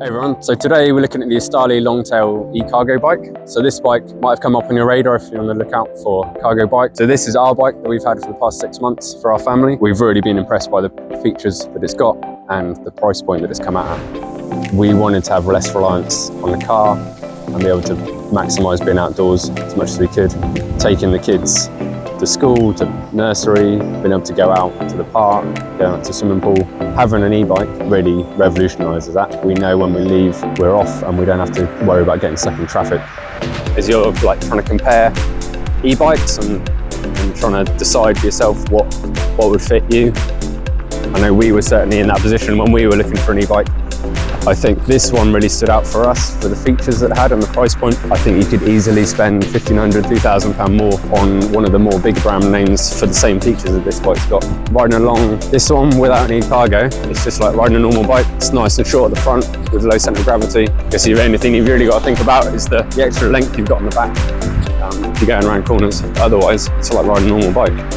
Hey everyone, so today we're looking at the Estarli Longtail e-cargo bike. So this bike might have come up on your radar if you're on the lookout for a cargo bike. So this is our bike that we've had for the past 6 months for our family. We've really been impressed by the features that it's got and the price point that it's come out at. We wanted to have less reliance on the car and be able to maximise being outdoors as much as we could. Taking the kids to school, to nursery, being able to go out to the park, go out to swimming pool. Having an e-bike really revolutionises that. We know when we leave, we're off and we don't have to worry about getting stuck in traffic. As you're like trying to compare e-bikes and trying to decide for yourself what would fit you. I know we were certainly in that position when we were looking for an e-bike. I think this one really stood out for us for the features that it had and the price point. I think you could easily spend £1,500, £2,000 more on one of the more big brand names for the same features that this bike's got. Riding along this one without any cargo, it's just like riding a normal bike. It's nice and short at the front with low centre of gravity. I guess the only thing you've really got to think about is the extra length you've got on the back if you're going around corners. Otherwise, it's like riding a normal bike.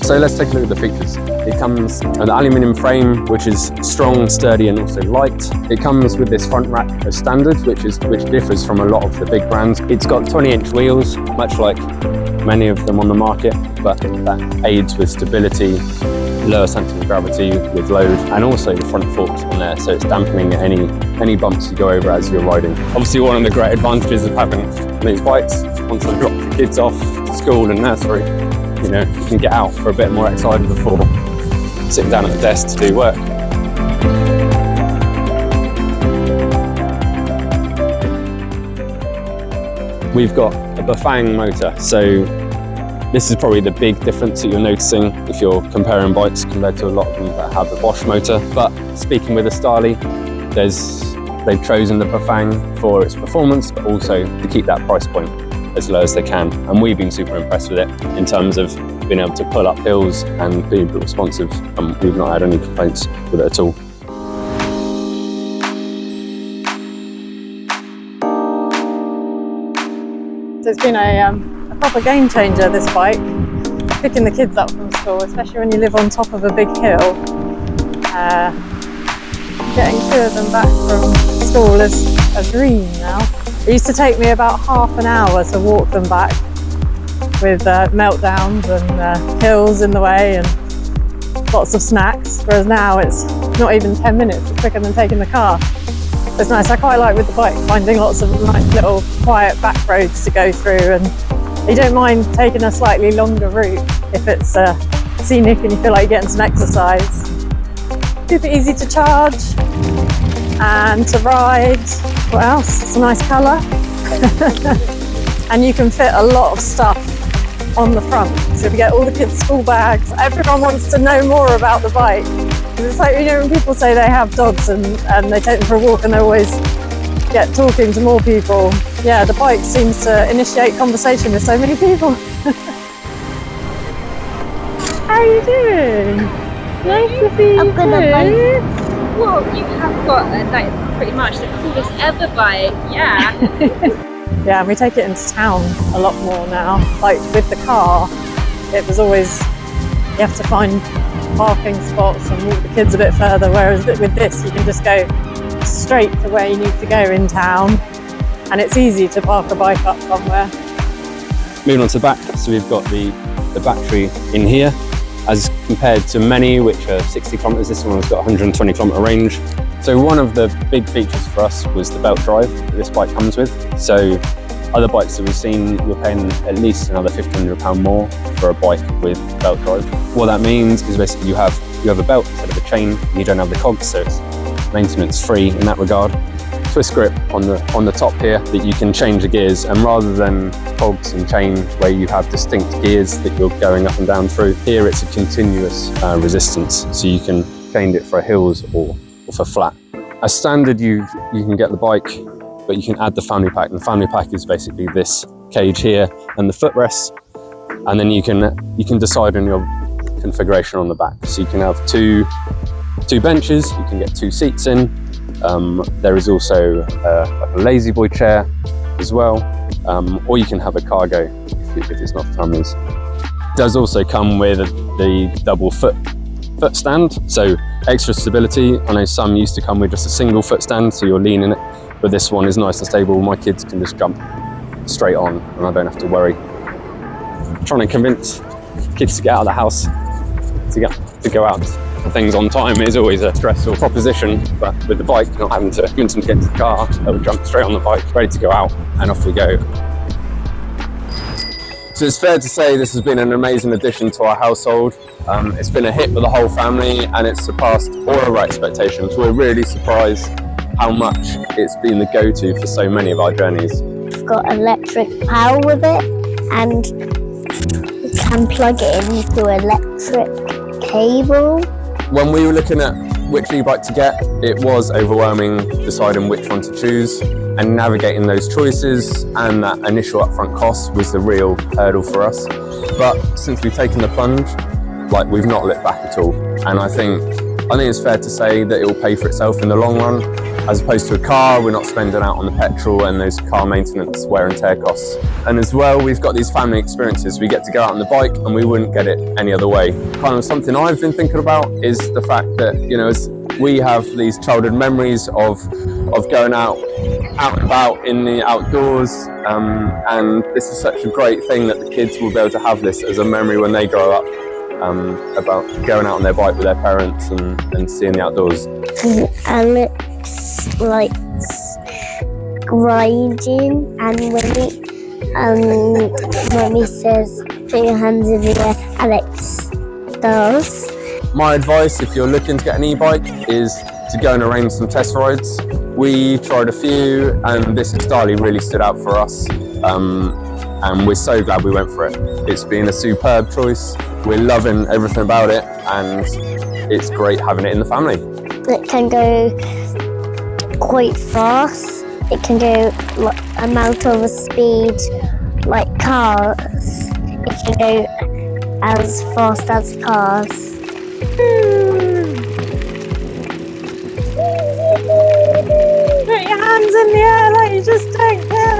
So let's take a look at the features. It comes with an aluminium frame, which is strong, sturdy, and also light. It comes with this front rack as standard, which differs from a lot of the big brands. It's got 20-inch wheels, much like many of them on the market, but that aids with stability, lower centre of gravity with load, and also the front forks on there, so it's dampening any bumps you go over as you're riding. Obviously, one of the great advantages of having these bikes, once I drop the kids off to school and nursery, you know, you can get out for a bit more exercise before sitting down at the desk to do work. We've got a Bafang motor, so this is probably the big difference that you're noticing if you're comparing bikes compared to a lot of them that have the Bosch motor. But speaking with Estarli, they've chosen the Bafang for its performance, but also to keep that price point as low as they can, and we've been super impressed with it in terms of being able to pull up hills and being responsive, and we've not had any complaints with it at all. So it's been a proper game changer, this bike, picking the kids up from school, especially when you live on top of a big hill. Getting two of them back from school is a dream now. It used to take me about half an hour to walk them back with meltdowns and hills in the way and lots of snacks, whereas now it's not even 10 minutes, it's quicker than taking the car. It's nice, I quite like with the bike finding lots of nice little quiet back roads to go through, and you don't mind taking a slightly longer route if it's scenic and you feel like you're getting some exercise. Super easy to charge and to ride. What else? It's a nice colour. And you can fit a lot of stuff on the front. So if you get all the kids' school bags, everyone wants to know more about the bike. It's like, you know, when people say they have dogs and they take them for a walk and they always get talking to more people. Yeah, the bike seems to initiate conversation with so many people. How are you doing? Nice to see you too. Well, you have got like pretty much the coolest ever bike, yeah. Yeah, and we take it into town a lot more now. Like with the car, it was always, you have to find parking spots and walk the kids a bit further, whereas with this you can just go straight to where you need to go in town, and it's easy to park a bike up somewhere. Moving on to the back, so we've got the battery in here. As compared to many which are 60 kilometres, this one's got 120 kilometre range. So one of the big features for us was the belt drive that this bike comes with. So other bikes that we've seen, you're paying at least another £1,500 more for a bike with belt drive. What that means is basically you have a belt instead of a chain, and you don't have the cogs, so it's maintenance free in that regard. Twist grip on the top here that you can change the gears, and rather than cogs and chain where you have distinct gears that you're going up and down through, here it's a continuous resistance, so you can change it for hills or for flat. As standard you can get the bike, but you can add the family pack, and the family pack is basically this cage here and the footrests, and then you can decide on your configuration on the back. So you can have two benches, you can get 2 seats in. There is also like a lazy boy chair as well, or you can have a cargo if it's not for families. It does also come with the double foot stand, so Extra stability. I know some used to come with just a single foot stand, so you're leaning it, but this one is nice and stable. My kids can just jump straight on and I don't have to worry. Trying to convince kids to get out of the house, to go out for things on time is always a stressful proposition, but with the bike, not having to convince them to get into the car, they'll jump straight on the bike, ready to go out, and off we go. So it's fair to say this has been an amazing addition to our household. It's been a hit with the whole family and it's surpassed all of our expectations. We're really surprised how much it's been the go-to for so many of our journeys. It's got electric power with it and you can plug it into electric cable. When we were looking at which e-bike to get, it was overwhelming deciding which one to choose, and navigating those choices and that initial upfront cost was the real hurdle for us. But since we've taken the plunge, we've not looked back at all. And I think it's fair to say that it will pay for itself in the long run. As opposed to a car, we're not spending out on the petrol and those car maintenance wear and tear costs. And as well, we've got these family experiences. We get to go out on the bike and we wouldn't get it any other way. Kind of something I've been thinking about is the fact that, as we have these childhood memories of going out and about in the outdoors, and this is such a great thing that the kids will be able to have this as a memory when they grow up, about going out on their bike with their parents and seeing the outdoors. And it's like grinding, and when Mummy says put your hands in the air, Alex does. My advice, if you're looking to get an e-bike, is to go and arrange some test rides. We tried a few and this Estarli really stood out for us, and we're so glad we went for it. It's been a superb choice. We're loving everything about it and it's great having it in the family. It can go quite fast. It can go amount of a speed like cars. It can go as fast as cars. Put your hands in the air like you just don't care.